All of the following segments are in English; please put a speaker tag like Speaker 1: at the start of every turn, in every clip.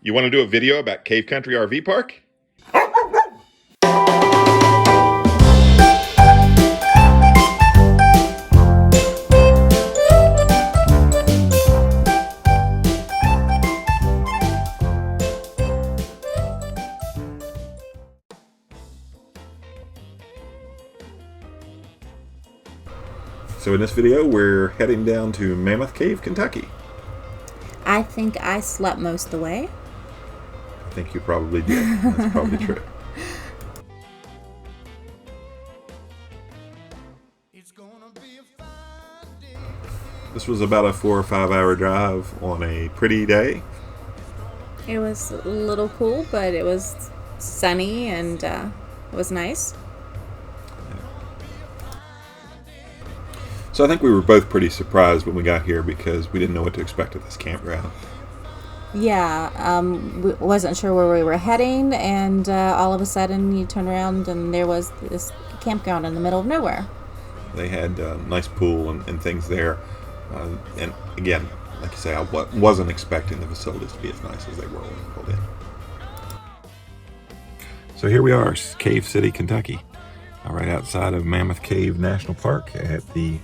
Speaker 1: You want to do a video about Cave Country RV Park? So in this video, we're heading down to Mammoth Cave, Kentucky.
Speaker 2: I think I slept most of the way.
Speaker 1: I think you probably did. That's probably true. This was about a 4 or 5 hour drive on a pretty day.
Speaker 2: It was a little cool, but it was sunny and it was nice.
Speaker 1: So I think we were both pretty surprised when we got here because we didn't know what to expect at this campground.
Speaker 2: Yeah, we wasn't sure where we were heading, and all of a sudden you turn around and there was this campground in the middle of nowhere.
Speaker 1: They had a nice pool and things there. And again, like you say, I wasn't expecting the facilities to be as nice as they were when we pulled in. So here we are, Cave City, Kentucky, right outside of Mammoth Cave National Park at the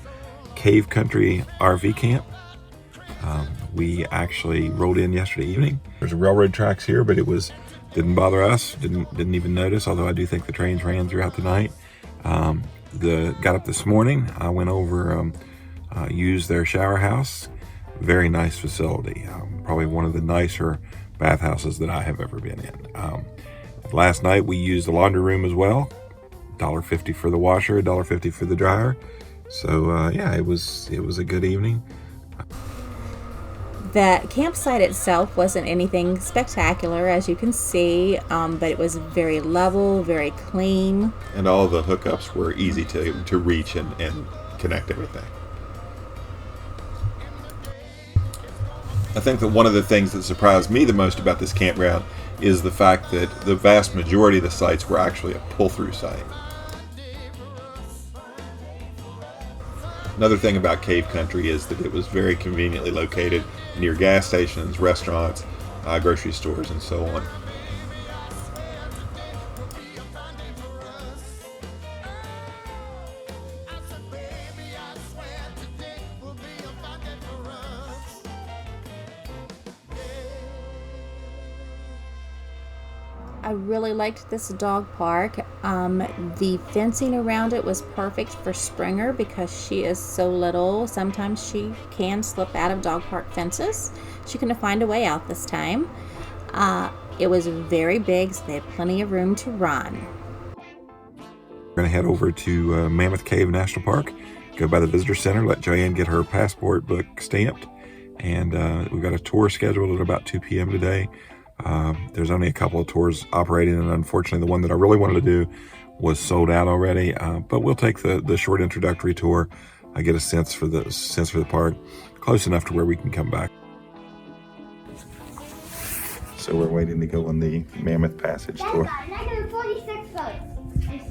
Speaker 1: Cave Country RV Camp. We actually rode in yesterday evening. There's railroad tracks here, but didn't bother us. Didn't even notice. Although I do think the trains ran throughout the night. Got up this morning. I went over, used their shower house. Very nice facility. Probably one of the nicer bathhouses that I have ever been in. Last night we used the laundry room as well. $1.50 for the washer, $1.50 for the dryer. So yeah, it was a good evening.
Speaker 2: The campsite itself wasn't anything spectacular, as you can see, but it was very level, very clean.
Speaker 1: And all the hookups were easy to reach and connect everything. I think that one of the things that surprised me the most about this campground is the fact that the vast majority of the sites were actually a pull-through site. Another thing about Cave Country is that it was very conveniently located near gas stations, restaurants, grocery stores, and so on.
Speaker 2: I really liked this dog park. The fencing around it was perfect for Springer because she is so little. Sometimes she can slip out of dog park fences. She couldn't find a way out this time. It was very big, so they had plenty of room to run.
Speaker 1: We're going to head over to Mammoth Cave National Park, go by the visitor center, let Joanne get her passport book stamped, and we've got a tour scheduled at about 2 p.m. today. There's only a couple of tours operating, and unfortunately the one that I really wanted to do was sold out already, but we'll take the short introductory tour. I get a sense for the park, close enough to where we can come back. So we're waiting to go on the Mammoth Passage tour.
Speaker 3: Negative 46 votes.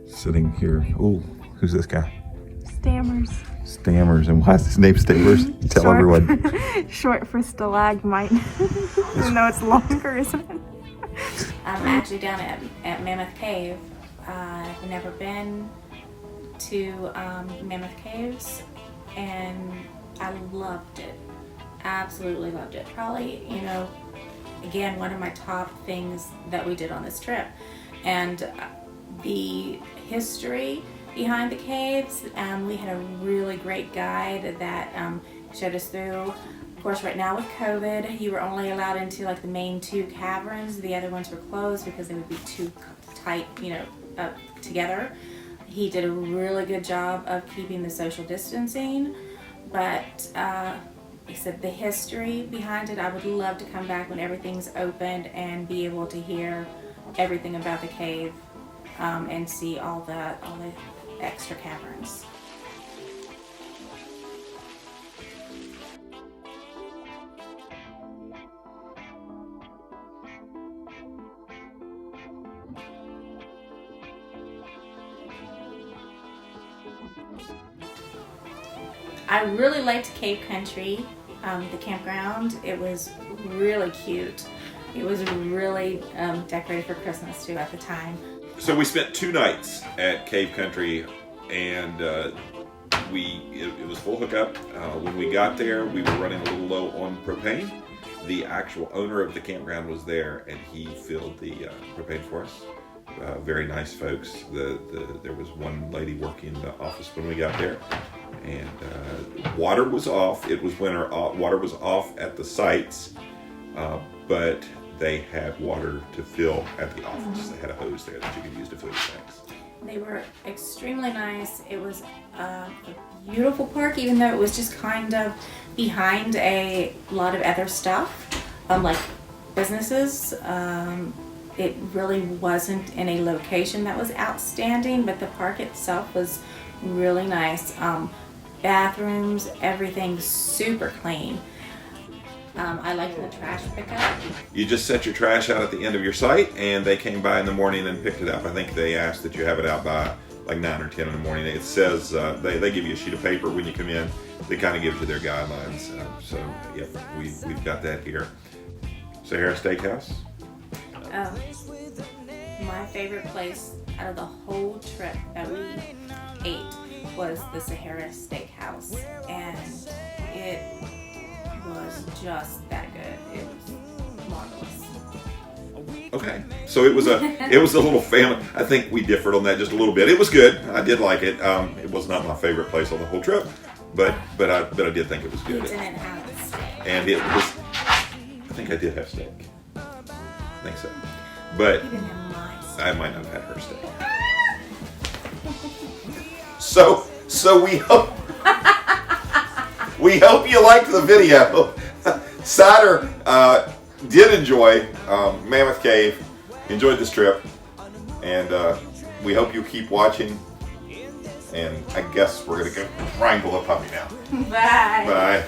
Speaker 1: Sitting here, oh, who's this guy?
Speaker 4: Stammers.
Speaker 1: And why is his name Stammers? Tell everyone.
Speaker 4: Short for stalagmite. Even though it's longer, isn't it?
Speaker 2: I'm actually down at Mammoth Cave. I've never been to Mammoth Caves, and I loved it. Absolutely loved it. Probably, again, one of my top things that we did on this trip. And the history behind the caves, we had a really great guide that showed us through. Of course, right now with COVID, you were only allowed into like the main 2 caverns. The other ones were closed because they would be too tight, up together. He did a really good job of keeping the social distancing, but he said the history behind it, I would love to come back when everything's opened and be able to hear everything about the cave and see all the extra caverns. I really liked Cave Country. the campground. It was really cute. It was really decorated for Christmas too at the time.
Speaker 1: So we spent 2 nights at Cave Country, and it was full hookup. When we got there, we were running a little low on propane. The actual owner of the campground was there, and he filled the propane for us. Very nice folks. There was one lady working in the office when we got there, and water was off. It was winter. Water was off at the sites, but they had water to fill at the office. They had a hose there that you could use to fill your tanks.
Speaker 2: They were extremely nice. It was a beautiful park, even though it was just kind of behind a lot of other stuff, like businesses. It really wasn't in a location that was outstanding, but the park itself was really nice. Bathrooms, everything super clean. I liked the trash pickup.
Speaker 1: You just set your trash out at the end of your site, and they came by in the morning and picked it up. I think they asked that you have it out by like 9 or 10 in the morning. It says they give you a sheet of paper when you come in. They kind of give you their guidelines. So yeah, we've got that here. Sahara Steakhouse.
Speaker 2: Oh, my favorite place out of the whole trip that we ate was the Sahara Steakhouse, and it was just that good. It was marvelous.
Speaker 1: Okay, so it was a little family. I think we differed on that just a little bit. It was good. I did like it. It was not my favorite place on the whole trip, but I did think it was good.
Speaker 2: You didn't have steak.
Speaker 1: And it was. I think I did have steak. I think so, but
Speaker 2: You didn't have my steak.
Speaker 1: I might not have had her steak. So we hope you liked the video. Satter did enjoy Mammoth Cave, enjoyed this trip, and we hope you keep watching. And I guess we're gonna go wrangle the puppy now.
Speaker 2: Bye.
Speaker 1: Bye.